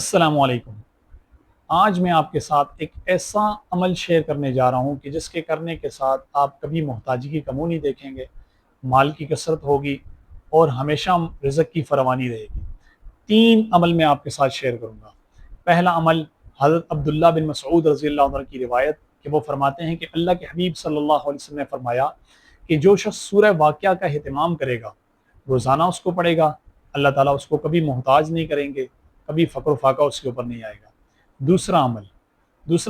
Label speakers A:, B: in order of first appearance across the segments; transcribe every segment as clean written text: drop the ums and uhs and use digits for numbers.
A: السلام علیکم۔ آج میں آپ کے ساتھ ایک ایسا عمل شیئر کرنے جا رہا ہوں کہ جس کے کرنے کے ساتھ آپ کبھی محتاجی کی کمی نہیں دیکھیں گے، مال کی کثرت ہوگی اور ہمیشہ رزق کی فراوانی رہے گی۔ 3 عمل میں آپ کے ساتھ شیئر کروں گا۔ پہلا عمل حضرت عبداللہ بن مسعود رضی اللہ عنہ کی روایت کہ وہ فرماتے ہیں کہ اللہ کے حبیب صلی اللہ علیہ وسلم نے فرمایا کہ جو شخص سورہ واقعہ کا اہتمام کرے گا، روزانہ اس کو پڑھے گا، اللہ تعالیٰ اس کو کبھی محتاج نہیں کریں گے، کبھی فقر و فاقہ اس کے اوپر نہیں آئے گا۔ دوسرا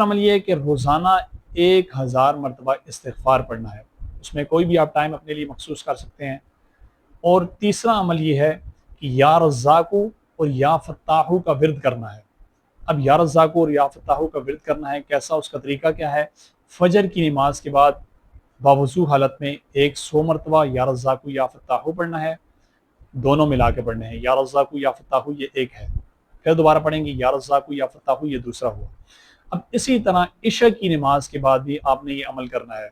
A: عمل یہ ہے کہ روزانہ 1000 مرتبہ استغفار پڑھنا ہے، اس میں کوئی بھی آپ ٹائم اپنے لیے مخصوص کر سکتے ہیں۔ اور تیسرا عمل یہ ہے کہ یا رزاقو اور یا فتاحو کا ورد کرنا ہے۔ اب یا رزاقو اور یا فتاحو کا ورد کرنا ہے کیسا، اس کا طریقہ کیا ہے؟ فجر کی نماز کے بعد باوضو حالت میں 100 مرتبہ یا رزاقو یا فتاحو پڑھنا ہے، دونوں ملا کے پڑھنے ہیں۔ یا رزاقو یا فتاحو یہ ایک ہے، پھر دوبارہ پڑھیں گے یا رزاقو یا فتاحو یہ دوسرا ہوا۔ اب اسی طرح عشاء کی نماز کے بعد بھی آپ نے یہ عمل کرنا ہے۔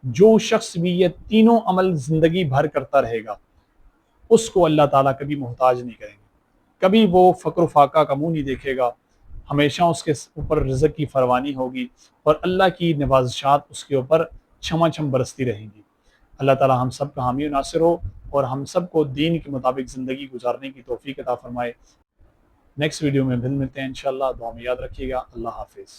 A: جو شخص بھی یہ تینوں عمل زندگی بھر کرتا رہے گا، اس کو اللہ تعالیٰ کبھی محتاج نہیں کریں گے، کبھی وہ فقر و فاقہ کا منہ نہیں دیکھے گا، ہمیشہ اس کے اوپر رزق کی فراوانی ہوگی اور اللہ کی نوازشات اس کے اوپر چھما چھم برستی رہیں گی۔ اللہ تعالیٰ ہم سب کا حامی و ناصر ہو اور ہم سب کو دین کے مطابق زندگی گزارنے کی توفیق عطا فرمائے۔ نیکسٹ ویڈیو میں پھر ملتے ہیں انشاءاللہ، دعا میں یاد رکھیے گا۔ اللہ حافظ۔